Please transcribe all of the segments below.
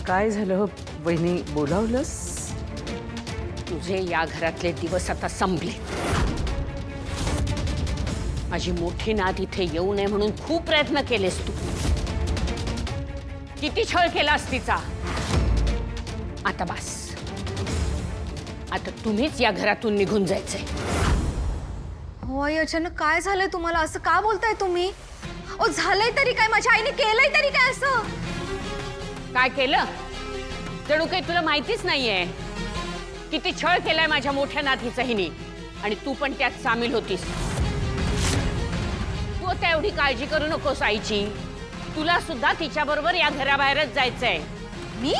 काय झालं वहिनी, बोलावलंस? तुझे या घरातले दिवस आता संपले। माझी मोठी नात इथे येऊ नये म्हणून खूप प्रयत्न केलेस तू। किती छळ केलास तिचा। आता बस, आता तुम्हीच या घरातून निघून जायचंय। हो आई, अचानक काय झालंय तुम्हाला? असं का बोलताय तुम्ही? ओ झालंय तरी काय? माझ्या आईने केलंय तरी काय असं? काय केलं? जणू काही तुला माहितीच नाहीये किती छळ केलाय माझ्या मोठ्या नातीचा हिने, आणि तू पण त्यात सामील होतीस। तू आता एवढी काळजी करू नकोस आईची। तुला सुद्धा तिच्या बरोबर या घराबाहेरच जायचंय। मी?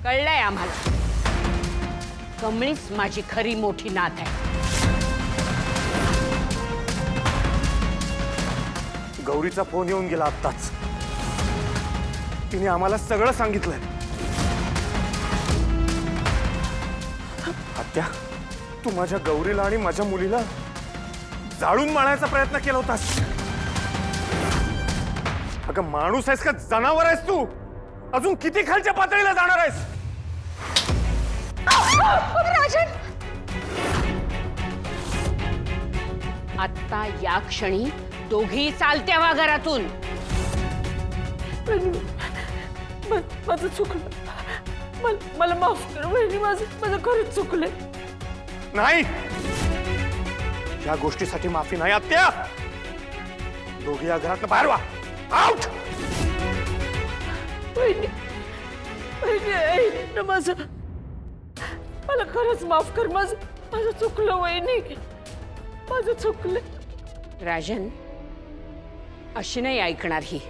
कळलंय आम्हाला, कमळीच माझी खरी मोठी नात आहे। गौरीचा फोन येऊन गेला आत्ताच। तिने आम्हाला सगळं सांगितलंय। आत्या, तू माझ्या गौरीला आणि माझ्या मुलीला जाळून मारण्याचा प्रयत्न केला होतास। अगं माणूस आहेस का जनावर आहेस तू? अजून किती खालच्या पातळीला जाणार आहेस? राजन, आता या क्षणी दोघी चालत्या वा घरातून। माझं चुकलं, मला माफ कर वहिनी, माझं खरंच चुकलंय। नाही, या गोष्टीसाठी माफी नाही आत्या। दोघी या घरातनं बाहेर वा, आउट। वहिनी माझं, मला खरंच माफ कर। माझं चुकलं वहिनी, माझं चुकलं। राजन, अशी नाही ऐकणार ही।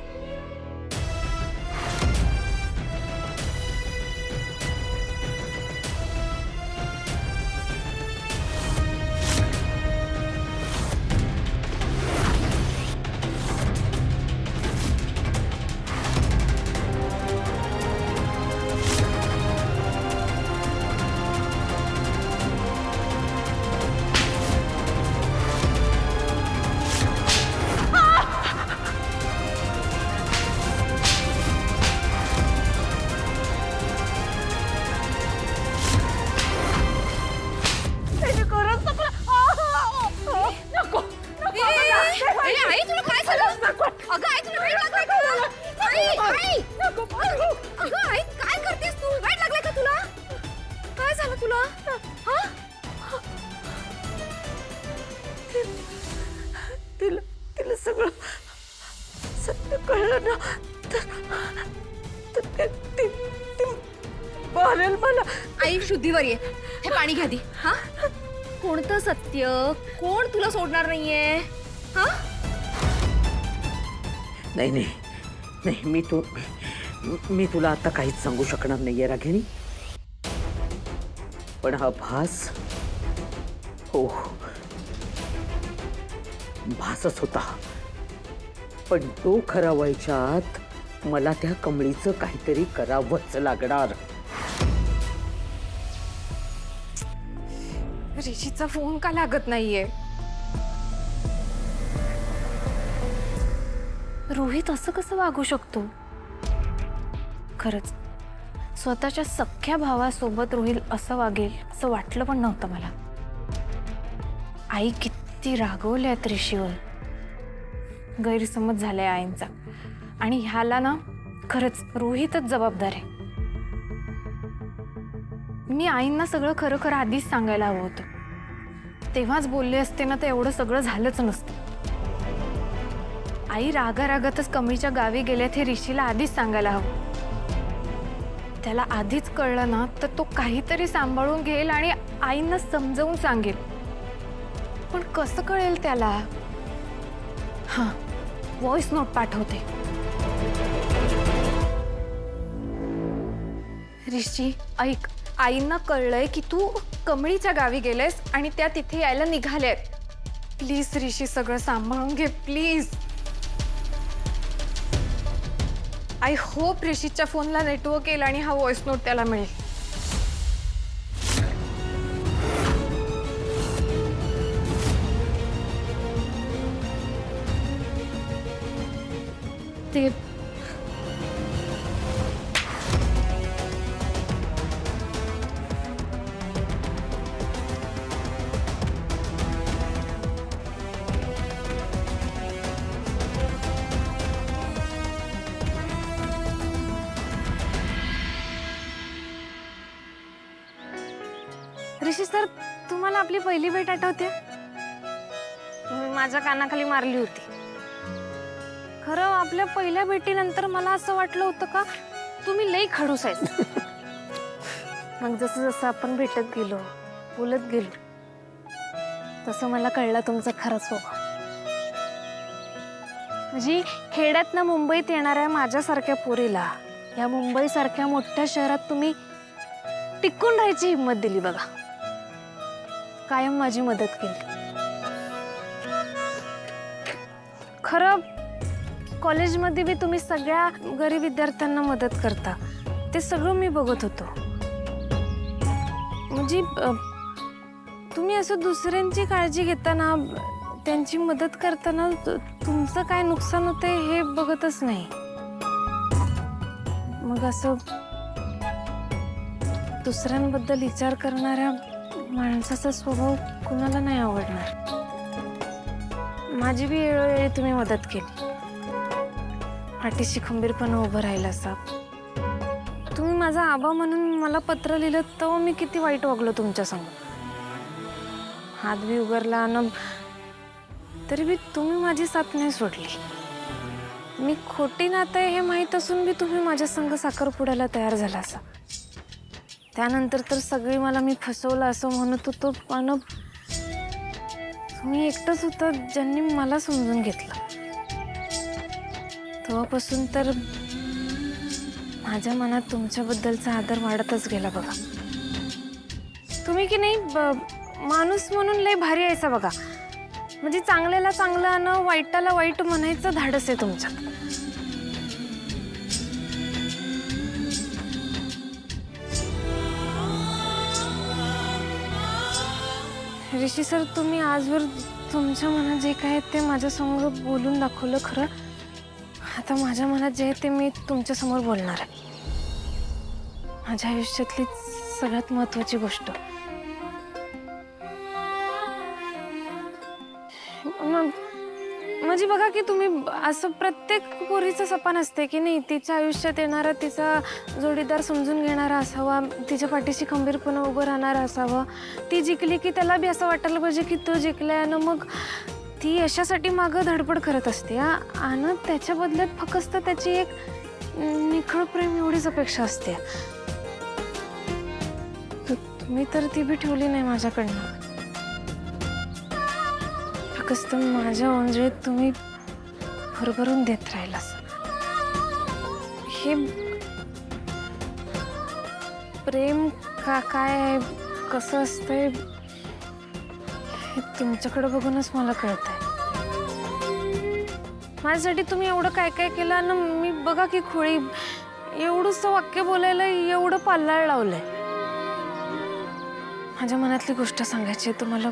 आई तुला काय झालं? अगं आई, तुला वाईट लागलाय का तुला? आई, अगं आई, काय करतेस तू? वाईट लागलाय का तुला? काय झालं तुला? हा? तिला सगळं सत्य कळलं ना, तर ती मारेल मला। आई शुद्धीवर ये, हे पाणी घ्या दी। हा? कोणतं सत्य? कोण तुला सोडणार नाहीये? हा? नाही, मी तुला आता काहीच सांगू शकणार नाहीये रागिणी। पण हा भास, हो भासच होता, पण तो खरा व्हायच्या आत मला त्या कमळीचं काहीतरी करावंच लागणार। ऋषीचा फोन का लागत नाहीये? रोहित असं कसं वागू शकतो? खरंच स्वतःच्या सख्ख्या भावासोबत रोहित असं वागेल असं वाटलं पण नव्हतं मला। आई किती रागवल्यात ऋषीवर, गैरसमज झालाय आईंचा, आणि ह्याला ना खरंच रोहितच जबाबदार आहे। मी आईंना सगळं खरं खरं आधीच सांगायला हवं होतं, तेव्हाच बोलले असते ना तर एवढं सगळं झालंच नसतं। आई रागारागातच कमळीच्या गावी गेल्यात हे ऋषीला आधीच सांगायला हवं। त्याला आधीच कळलं ना तर तो काहीतरी सांभाळून घेईल आणि आईंना समजावून सांगेल, पण कसं कळेल त्याला? हां, व्हॉइस नोट पाठवते। ऋषी ऐक, आईंना कळलंय की तू कमळीच्या गावी गेलेस आणि त्या तिथे यायला निघाल्यात। प्लीज ऋषी, सगळं सांभाळून घे प्लीज। आय होप ऋषीच्या फोनला नेटवर्क येईल आणि हा व्हॉइस नोट त्याला मिळेल। ते ऋषी सर, तुम्हाला आपली पहिली भेट आठवते? तुम्ही माझ्या कानाखाली मारली होती. खरं आपल्या पहिल्या भेटीनंतर मला असं वाटलं होतं का तुम्ही लई खडूस आहे. मग जसं जसं आपण भेटत गेलो, बोलत गेलो, तसं मला कळलं तुमचा खरा स्वभाव. म्हणजे खेड्यातनं मुंबईत येणाऱ्या माझ्यासारख्या पोरीला या मुंबईसारख्या मोठ्या शहरात तुम्ही टिकून राहायची हिंमत दिली बघा. कायम माझी मदत केली. खरं कॉलेजमध्ये बी तुम्ही सगळ्या गरीब विद्यार्थ्यांना मदत करता, ते सगळं मी बघत होतो. म्हणजे तुम्ही असं दुसऱ्यांची काळजी घेताना, त्यांची मदत करताना तुमचं काय नुकसान होतंय हे बघतच नाही. मग असं दुसऱ्यांबद्दल विचार करणाऱ्या माणसाचा स्वभाव कुणाला नाही आवडणार. माझी बी वेळोवेळी तुम्ही मदत केली, पाठीशी खंबीरपणे उभं राहिला असा. तुम्ही माझा आबा म्हणून मला पत्र लिहिलं तेव्हा मी किती वाईट वागलो तुमच्या संग. हात बी उगारला आणि तरी बी तुम्ही माझी साथ नाही सोडली. मी खोटी नातं आहे हे माहीत असून बी तुम्ही माझ्या संग साखरपुड्याला तयार झाला असा. त्यानंतर तर सगळी मला मी फसवलं असं म्हणत होतो, पण तुम्ही एकटंच होता ज्यांनी मला समजून घेतलं. तेव्हापासून तर माझ्या मनात तुमच्याबद्दलचा आदर वाढतच गेला बघा. तुम्ही की नाही माणूस म्हणून लय भारी आहेसा बघा. म्हणजे चांगल्याला चांगलं आणि वाईटाला वाईट म्हणायचं धाडस आहे तुमच्यात. ऋषी सर, तुम्ही आजवर तुमच्या मनात जे काय ते माझ्या समोर बोलून दाखवलं. खरं आता माझ्या मनात जे आहे ते मी तुमच्या समोर बोलणार आहे. माझ्या आयुष्यातली सगळ्यात महत्त्वाची गोष्ट. म्हणजे बघा की तुम्ही असं प्रत्येक पोरीचं सपन असते की नाही, तिच्या आयुष्यात येणारा तिचा जोडीदार समजून घेणारा असावा, तिच्या पाठीशी खंबीरपणे उभं राहणारा असावा. ती जिंकली की त्याला बी असं वाटायला पाहिजे की तो जिंकलाय आणि मग ती यशासाठी मागं धडपड करत असते. आणि त्याच्या बदल्यात फक्त त्याची एक निखळ प्रेम एवढीच अपेक्षा असते. तुम्ही तर ती बी ठेवली नाही माझ्याकडनं. फक्त माझ्या ओंजळीत तुम्ही भरभरून देत राहिला. हे प्रेम काय आहे, कसं असतंय हे तुमच्याकडे बघूनच मला कळतंय. माझ्यासाठी तुम्ही एवढं काय काय केलं आणि मी बघा की खोळी एवढंच वाक्य बोलायला एवढं पाल्लाळ लावलंय. माझ्या मनातली गोष्ट सांगायची तुम्हाला.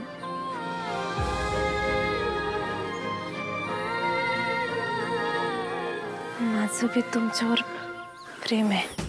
माझं बी तुमच्यावर प्रेम आहे.